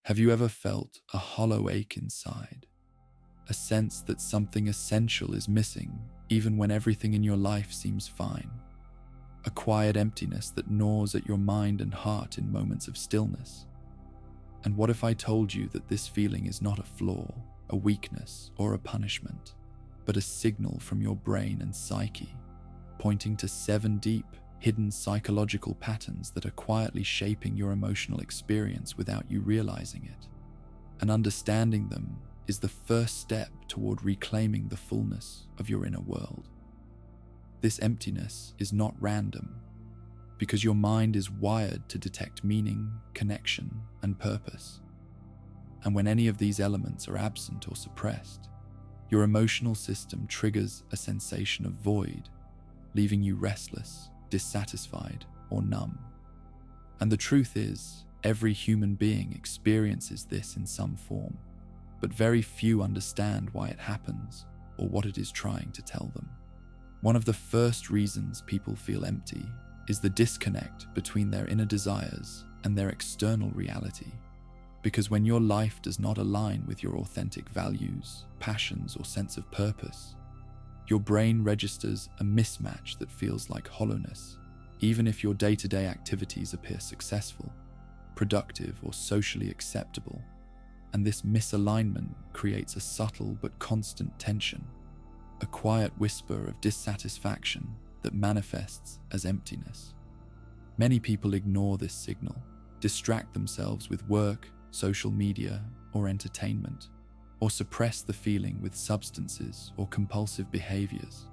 Have you ever felt a hollow ache inside? A sense that something essential is missing even when everything in your life seems fine? A quiet emptiness that gnaws at your mind and heart in moments of stillness? And what if I told you that this feeling is not a flaw, a weakness, or a punishment, but a signal from your brain and psyche, pointing to 7 deep, hidden psychological patterns that are quietly shaping your emotional experience without you realizing it? And understanding them is the first step toward reclaiming the fullness of your inner world. This emptiness is not random, because your mind is wired to detect meaning, connection, and purpose. And when any of these elements are absent or suppressed, your emotional system triggers a sensation of void, leaving you restless, dissatisfied, or numb. And the truth is, every human being experiences this in some form, but very few understand why it happens or what it is trying to tell them. One of the first reasons people feel empty is the disconnect between their inner desires and their external reality. Because when your life does not align with your authentic values, passions, or sense of purpose, your brain registers a mismatch that feels like hollowness, even if your day-to-day activities appear successful, productive, or socially acceptable. And this misalignment creates a subtle but constant tension, a quiet whisper of dissatisfaction that manifests as emptiness. Many people ignore this signal, distract themselves with work, social media, or entertainment, or suppress the feeling with substances or compulsive behaviors.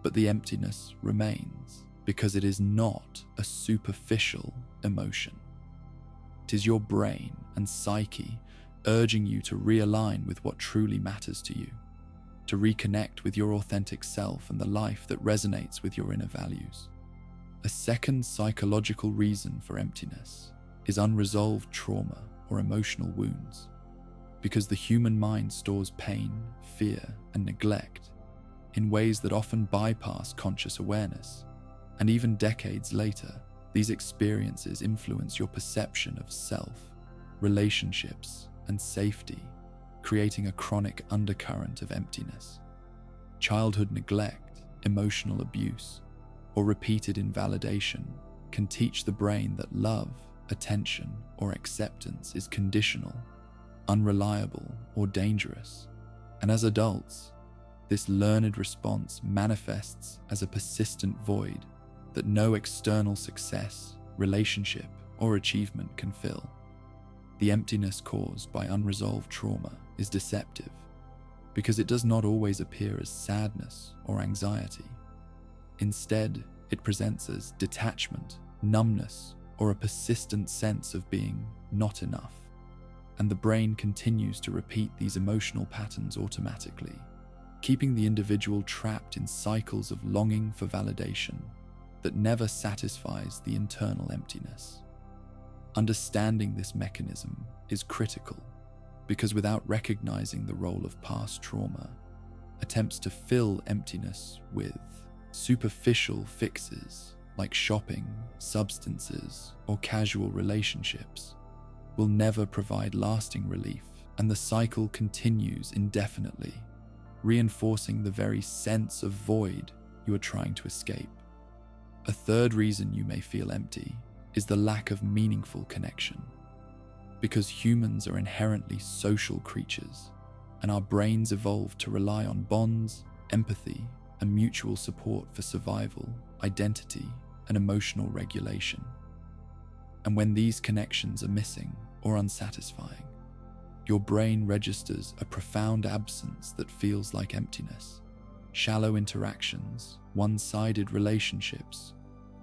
But the emptiness remains because it is not a superficial emotion. It is your brain and psyche urging you to realign with what truly matters to you, to reconnect with your authentic self and the life that resonates with your inner values. A second psychological reason for emptiness is unresolved trauma or emotional wounds, because the human mind stores pain, fear, and neglect in ways that often bypass conscious awareness. And even decades later, these experiences influence your perception of self, relationships, and safety, creating a chronic undercurrent of emptiness. Childhood neglect, emotional abuse, or repeated invalidation can teach the brain that love, attention, or acceptance is conditional, unreliable, or dangerous. And as adults, this learned response manifests as a persistent void that no external success, relationship, or achievement can fill. The emptiness caused by unresolved trauma is deceptive because it does not always appear as sadness or anxiety. Instead, it presents as detachment, numbness, or a persistent sense of being not enough. And the brain continues to repeat these emotional patterns automatically, keeping the individual trapped in cycles of longing for validation that never satisfies the internal emptiness. Understanding this mechanism is critical because without recognizing the role of past trauma, attempts to fill emptiness with superficial fixes like shopping, substances, or casual relationships will never provide lasting relief, and the cycle continues indefinitely, reinforcing the very sense of void you are trying to escape. A third reason you may feel empty is the lack of meaningful connection. Because humans are inherently social creatures, and our brains evolved to rely on bonds, empathy, and mutual support for survival, identity, and emotional regulation. And when these connections are missing or unsatisfying, your brain registers a profound absence that feels like emptiness. Shallow interactions, one-sided relationships,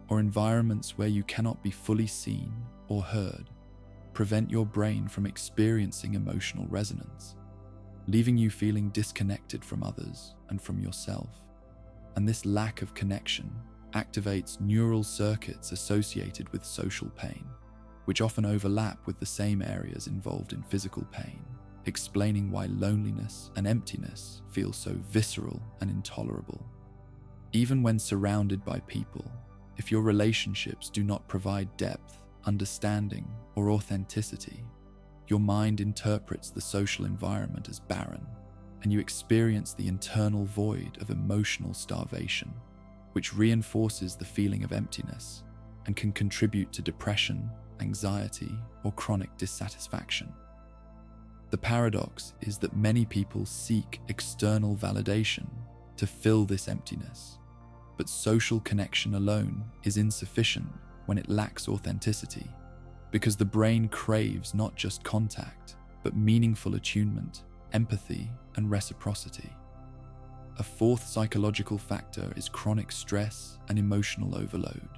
or environments where you cannot be fully seen or heard prevent your brain from experiencing emotional resonance, leaving you feeling disconnected from others and from yourself. And this lack of connection activates neural circuits associated with social pain, which often overlap with the same areas involved in physical pain, explaining why loneliness and emptiness feel so visceral and intolerable. Even when surrounded by people, if your relationships do not provide depth, understanding, or authenticity, your mind interprets the social environment as barren, and you experience the internal void of emotional starvation, which reinforces the feeling of emptiness and can contribute to depression, anxiety, or chronic dissatisfaction. The paradox is that many people seek external validation to fill this emptiness, but social connection alone is insufficient when it lacks authenticity, because the brain craves not just contact, but meaningful attunement, empathy, and reciprocity. A fourth psychological factor is chronic stress and emotional overload,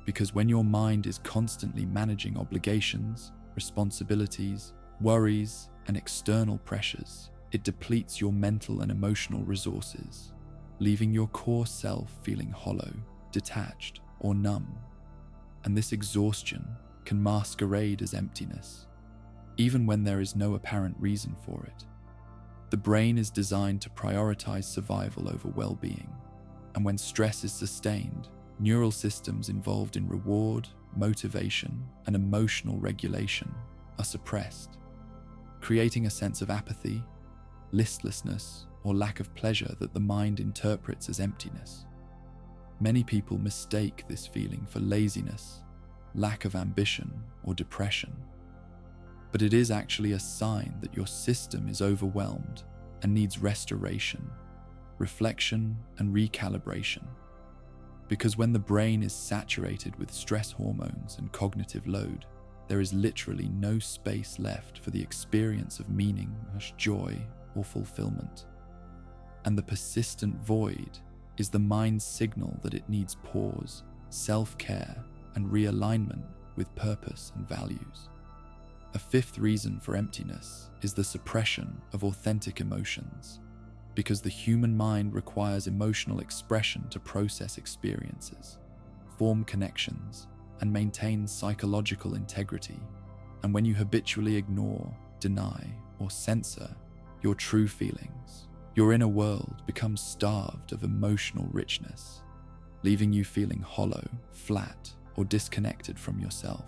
because when your mind is constantly managing obligations, responsibilities, worries, and external pressures, it depletes your mental and emotional resources, leaving your core self feeling hollow, detached, or numb. And this exhaustion can masquerade as emptiness, even when there is no apparent reason for it. The brain is designed to prioritize survival over well-being, and when stress is sustained, neural systems involved in reward, motivation, and emotional regulation are suppressed, creating a sense of apathy, listlessness, or lack of pleasure that the mind interprets as emptiness. Many people mistake this feeling for laziness, lack of ambition, or depression. But it is actually a sign that your system is overwhelmed and needs restoration, reflection, and recalibration. Because when the brain is saturated with stress hormones and cognitive load, there is literally no space left for the experience of meaning, joy, or fulfillment. And the persistent void is the mind's signal that it needs pause, self-care, and realignment with purpose and values. A fifth reason for emptiness is the suppression of authentic emotions, because the human mind requires emotional expression to process experiences, form connections, and maintain psychological integrity. And when you habitually ignore, deny, or censor your true feelings, your inner world becomes starved of emotional richness, leaving you feeling hollow, flat, or disconnected from yourself.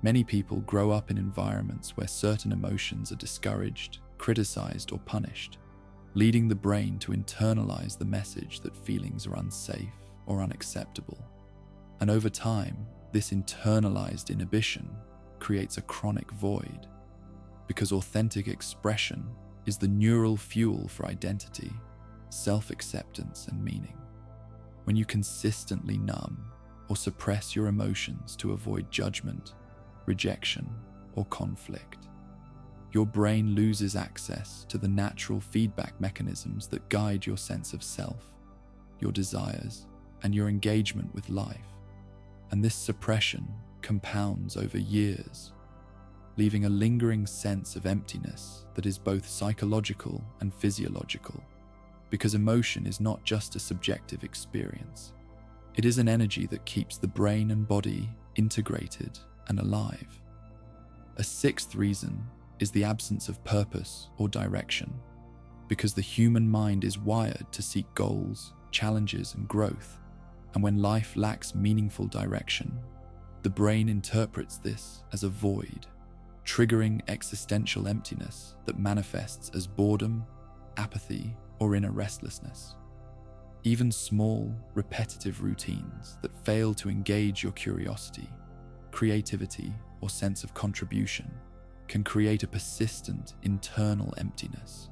Many people grow up in environments where certain emotions are discouraged, criticized, or punished, leading the brain to internalize the message that feelings are unsafe or unacceptable. And over time, this internalized inhibition creates a chronic void, because authentic expression is the neural fuel for identity, self-acceptance, and meaning. When you consistently numb or suppress your emotions to avoid judgment, rejection, or conflict, your brain loses access to the natural feedback mechanisms that guide your sense of self, your desires, and your engagement with life. And this suppression compounds over years, leaving a lingering sense of emptiness that is both psychological and physiological, because emotion is not just a subjective experience. It is an energy that keeps the brain and body integrated and alive. A sixth reason is the absence of purpose or direction, because the human mind is wired to seek goals, challenges, and growth, and when life lacks meaningful direction, the brain interprets this as a void, triggering existential emptiness that manifests as boredom, apathy, or inner restlessness. Even small, repetitive routines that fail to engage your curiosity, creativity, or sense of contribution can create a persistent internal emptiness,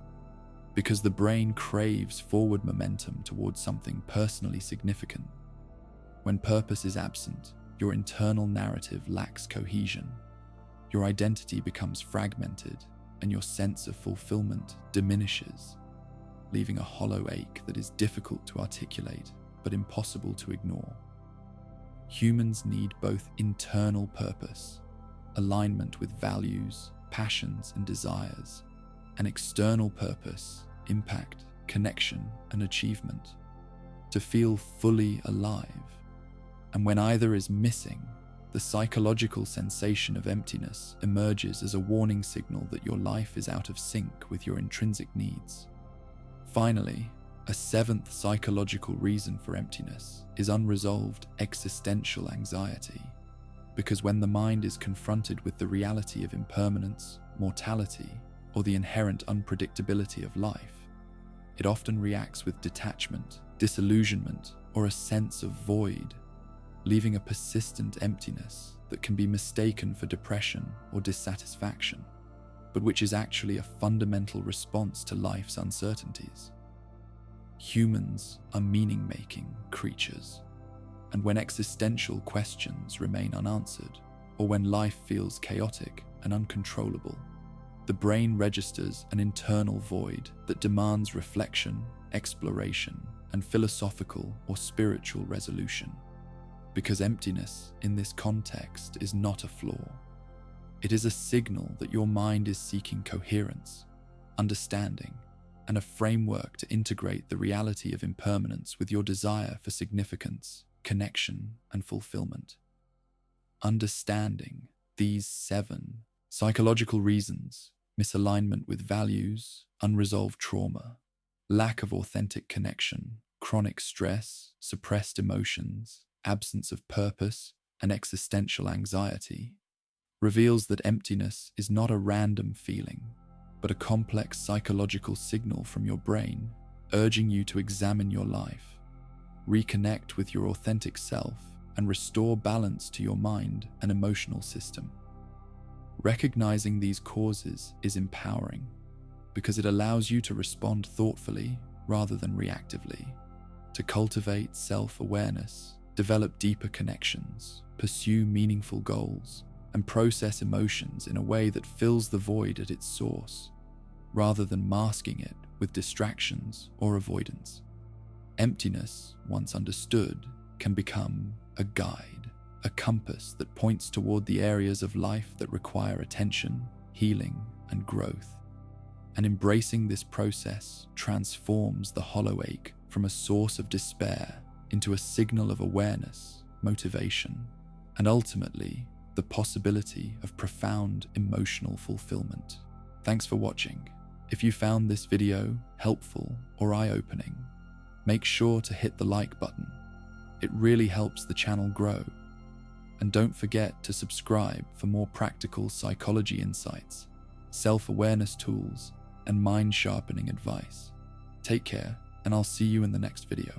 because the brain craves forward momentum towards something personally significant. When purpose is absent, your internal narrative lacks cohesion, your identity becomes fragmented, and your sense of fulfillment diminishes, leaving a hollow ache that is difficult to articulate but impossible to ignore. Humans need both internal purpose, alignment with values, passions, and desires, and external purpose, impact, connection, and achievement, to feel fully alive. And when either is missing, the psychological sensation of emptiness emerges as a warning signal that your life is out of sync with your intrinsic needs. Finally, a seventh psychological reason for emptiness is unresolved existential anxiety, because when the mind is confronted with the reality of impermanence, mortality, or the inherent unpredictability of life, it often reacts with detachment, disillusionment, or a sense of void, leaving a persistent emptiness that can be mistaken for depression or dissatisfaction, but which is actually a fundamental response to life's uncertainties. Humans are meaning-making creatures, and when existential questions remain unanswered, or when life feels chaotic and uncontrollable, the brain registers an internal void that demands reflection, exploration, and philosophical or spiritual resolution. Because emptiness in this context is not a flaw. It is a signal that your mind is seeking coherence, understanding, and a framework to integrate the reality of impermanence with your desire for significance, connection, and fulfillment. Understanding these 7 psychological reasons, misalignment with values, unresolved trauma, lack of authentic connection, chronic stress, suppressed emotions, absence of purpose, and existential anxiety, reveals that emptiness is not a random feeling, but a complex psychological signal from your brain urging you to examine your life, reconnect with your authentic self, and restore balance to your mind and emotional system. Recognizing these causes is empowering because it allows you to respond thoughtfully rather than reactively, to cultivate self-awareness, develop deeper connections, pursue meaningful goals, and process emotions in a way that fills the void at its source, rather than masking it with distractions or avoidance. Emptiness, once understood, can become a guide, a compass that points toward the areas of life that require attention, healing, and growth. And embracing this process transforms the hollow ache from a source of despair into a signal of awareness, motivation, and ultimately, the possibility of profound emotional fulfillment. Thanks for watching. If you found this video helpful or eye-opening, make sure to hit the like button. It really helps the channel grow. And don't forget to subscribe for more practical psychology insights, self-awareness tools, and mind-sharpening advice. Take care, and I'll see you in the next video.